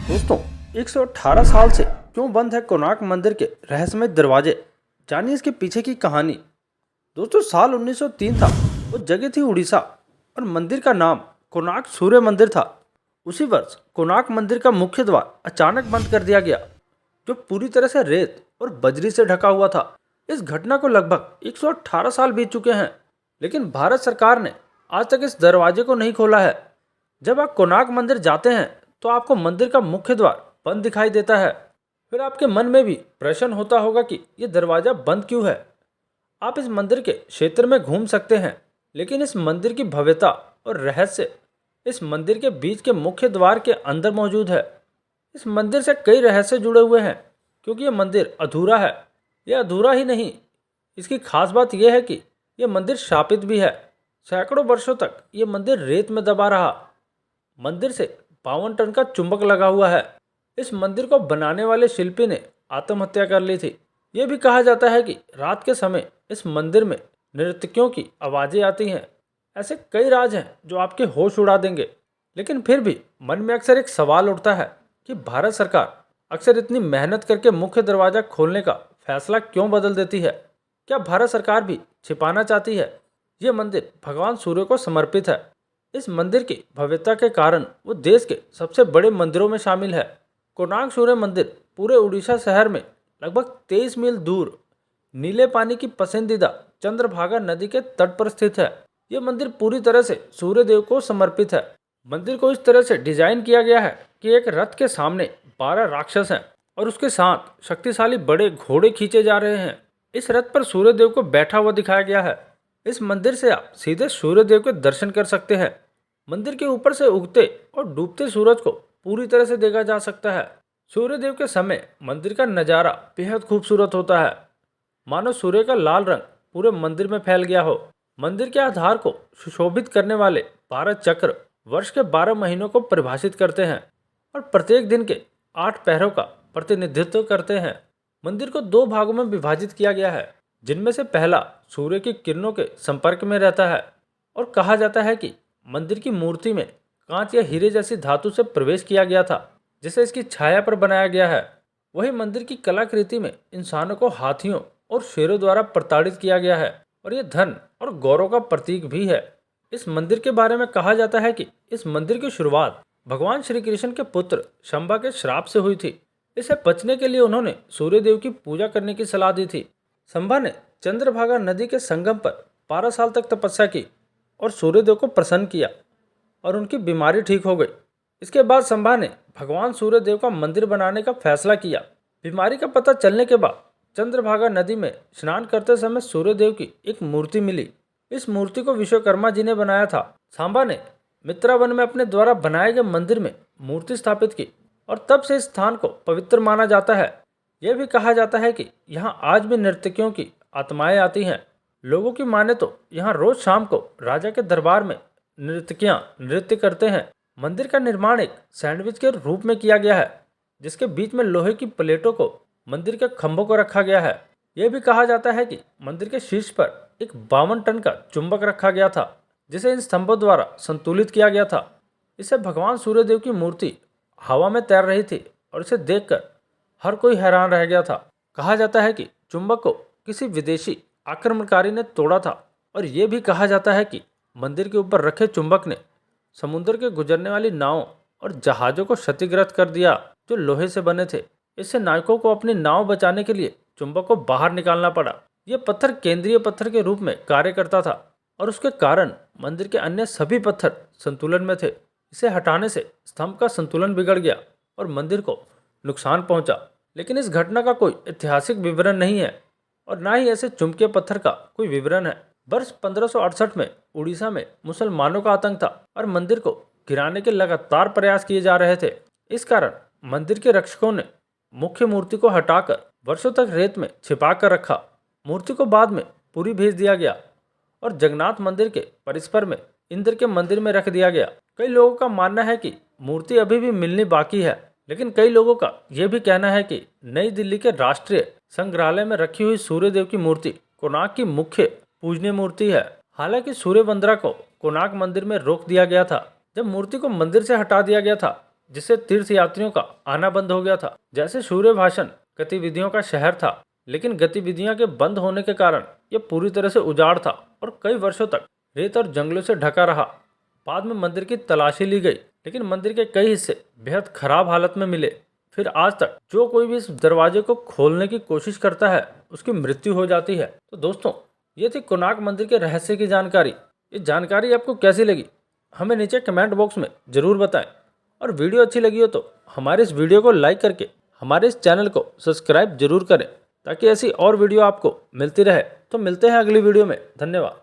दोस्तों, 118 साल से क्यों बंद है कोणार्क मंदिर के रहस्यमय दरवाजे? जानिए इसके पीछे की कहानी। दोस्तों, साल 1903 था। वो जगह थी उड़ीसा और मंदिर का नाम कोणार्क सूर्य मंदिर था। उसी वर्ष कोणार्क मंदिर का मुख्य द्वार अचानक बंद कर दिया गया, जो पूरी तरह से रेत और बजरी से ढका हुआ था। इस घटना को लगभग 118 साल बीत चुके हैं, लेकिन भारत सरकार ने आज तक इस दरवाजे को नहीं खोला है। जब आप कोणार्क मंदिर जाते हैं तो आपको मंदिर का मुख्य द्वार बंद दिखाई देता है। फिर आपके मन में भी प्रश्न होता होगा कि यह दरवाजा बंद क्यों है। आप इस मंदिर के क्षेत्र में घूम सकते हैं, लेकिन इस मंदिर की भव्यता और रहस्य इस मंदिर के बीच के मुख्य द्वार के अंदर मौजूद है। इस मंदिर से कई रहस्य जुड़े हुए हैं, क्योंकि यह मंदिर अधूरा है। यह अधूरा ही नहीं, इसकी खास बात यह है कि यह मंदिर शापित भी है। सैकड़ों वर्षों तक यह मंदिर रेत में दबा रहा। मंदिर से 52 टन का चुंबक लगा हुआ है। इस मंदिर को बनाने वाले शिल्पी ने आत्महत्या कर ली थी। यह भी कहा जाता है कि रात के समय इस मंदिर में नर्तकियों की आवाजें आती हैं। ऐसे कई राज हैं जो आपके होश उड़ा देंगे। लेकिन फिर भी मन में अक्सर एक सवाल उठता है कि भारत सरकार अक्सर इतनी मेहनत करके मुख्य दरवाजा खोलने का फैसला क्यों बदल देती है। क्या भारत सरकार भी छिपाना चाहती है? यह मंदिर भगवान सूर्य को समर्पित है। इस मंदिर की भव्यता के कारण वो देश के सबसे बड़े मंदिरों में शामिल है। कोणार्क सूर्य मंदिर पूरे उड़ीसा शहर में लगभग 23 मील दूर नीले पानी की पसंदीदा चंद्रभागा नदी के तट पर स्थित है। यह मंदिर पूरी तरह से सूर्य देव को समर्पित है। मंदिर को इस तरह से डिजाइन किया गया है कि एक रथ के सामने 12 राक्षस हैं और उसके साथ शक्तिशाली बड़े घोड़े खींचे जा रहे हैं। इस रथ पर सूर्य देव को बैठा हुआ दिखाया गया है। इस मंदिर से आप सीधे सूर्य देव के दर्शन कर सकते हैं। मंदिर के ऊपर से उगते और डूबते सूरज को पूरी तरह से देखा जा सकता है। सूर्य देव के समय मंदिर का नज़ारा बेहद खूबसूरत होता है, मानो सूर्य का लाल रंग पूरे मंदिर में फैल गया हो। मंदिर के आधार को सुशोभित करने वाले 12 चक्र वर्ष के 12 महीनों को परिभाषित करते हैं और प्रत्येक दिन के 8 पहरों का प्रतिनिधित्व करते हैं। मंदिर को 2 भागों में विभाजित किया गया है, जिनमें से पहला सूर्य की किरणों के संपर्क में रहता है और कहा जाता है कि मंदिर की मूर्ति में कांच या हीरे जैसी धातु से प्रवेश किया गया था, जिसे इसकी छाया पर बनाया गया है। वही मंदिर की कलाकृति में इंसानों को हाथियों और शेरों द्वारा प्रताड़ित किया गया है और यह धन और गौरव का प्रतीक भी है। इस मंदिर के बारे में कहा जाता है कि इस मंदिर की शुरुआत भगवान श्री कृष्ण के पुत्र शंबा के श्राप से हुई थी। इसे बचने के लिए उन्होंने सूर्य देव की पूजा करने की सलाह दी थी। शंबा ने चंद्रभागा नदी के संगम पर 12 साल तक तपस्या की और सूर्यदेव को प्रसन्न किया और उनकी बीमारी ठीक हो गई। इसके बाद शंबा ने भगवान सूर्यदेव का मंदिर बनाने का फैसला किया। बीमारी का पता चलने के बाद चंद्रभागा नदी में स्नान करते समय सूर्यदेव की एक मूर्ति मिली। इस मूर्ति को विश्वकर्मा जी ने बनाया था। शंबा ने मित्रावन में अपने द्वारा बनाए गए मंदिर में मूर्ति स्थापित की और तब से इस स्थान को पवित्र माना जाता है। यह भी कहा जाता है कि यहाँ आज भी नर्तकियों की आत्माएं आती हैं। लोगों की माने तो यहाँ रोज शाम को राजा के दरबार में नर्तकियाँ नृत्य करते हैं। मंदिर का निर्माण एक सैंडविच के रूप में किया गया है, जिसके बीच में लोहे की प्लेटों को मंदिर के खंभों को रखा गया है। यह भी कहा जाता है कि मंदिर के शीर्ष पर एक 52 टन का चुंबक रखा गया था, जिसे इन स्तंभों द्वारा संतुलित किया गया था। इससे भगवान सूर्यदेव की मूर्ति हवा में तैर रही थी और इसे देखकर हर कोई हैरान रह गया था। कहा जाता है कि चुंबक को किसी विदेशी आक्रमणकारी ने तोड़ा था और यह भी कहा जाता है कि मंदिर के ऊपर रखे चुंबक ने समुद्र के गुजरने वाली नावों और जहाजों को क्षतिग्रस्त कर दिया, जो लोहे से बने थे। इससे नाविकों को अपनी नाव बचाने के लिए चुंबक को बाहर निकालना पड़ा। यह पत्थर केंद्रीय पत्थर के रूप में कार्य करता था और उसके कारण मंदिर के अन्य सभी पत्थर संतुलन में थे। इसे हटाने से स्तंभ का संतुलन बिगड़ गया और मंदिर को नुकसान पहुंचा। लेकिन इस घटना का कोई ऐतिहासिक विवरण नहीं है और ना ही ऐसे चुंबकीय पत्थर का कोई विवरण है। वर्ष 1568 में उड़ीसा में मुसलमानों का आतंक था और मंदिर को गिराने के लगातार प्रयास किए जा रहे थे। इस कारण मंदिर के रक्षकों ने मुख्य मूर्ति को हटाकर वर्षों तक रेत में छिपा कर रखा। मूर्ति को बाद में पुरी भेज दिया गया और जगन्नाथ मंदिर के परिसर में इंद्र के मंदिर में रख दिया गया। कई लोगों का मानना है कि मूर्ति अभी भी मिलनी बाकी है, लेकिन कई लोगों का यह भी कहना है कि नई दिल्ली के राष्ट्रीय संग्रहालय में रखी हुई सूर्यदेव की मूर्ति कोणार्क की मुख्य पूजनीय मूर्ति है। हालांकि सूर्य वंदना को कोणार्क मंदिर में रोक दिया गया था। जब मूर्ति को मंदिर से हटा दिया गया था जिससे तीर्थ यात्रियों का आना बंद हो गया था। जैसे सूर्य भाषण गतिविधियों का शहर था, लेकिन गतिविधियां के बंद होने के कारण यह पूरी तरह से उजाड़ था और कई वर्षों तक रेत और जंगलों से ढका रहा। बाद में मंदिर की तलाशी ली गई, लेकिन मंदिर के कई हिस्से बेहद खराब हालत में मिले। फिर आज तक जो कोई भी इस दरवाजे को खोलने की कोशिश करता है उसकी मृत्यु हो जाती है। तो दोस्तों, ये थी कोणार्क मंदिर के रहस्य की जानकारी। ये जानकारी आपको कैसी लगी हमें नीचे कमेंट बॉक्स में ज़रूर बताएं, और वीडियो अच्छी लगी हो तो हमारे इस वीडियो को लाइक करके हमारे इस चैनल को सब्सक्राइब जरूर करें, ताकि ऐसी और वीडियो आपको मिलती रहे। तो मिलते हैं अगली वीडियो में। धन्यवाद।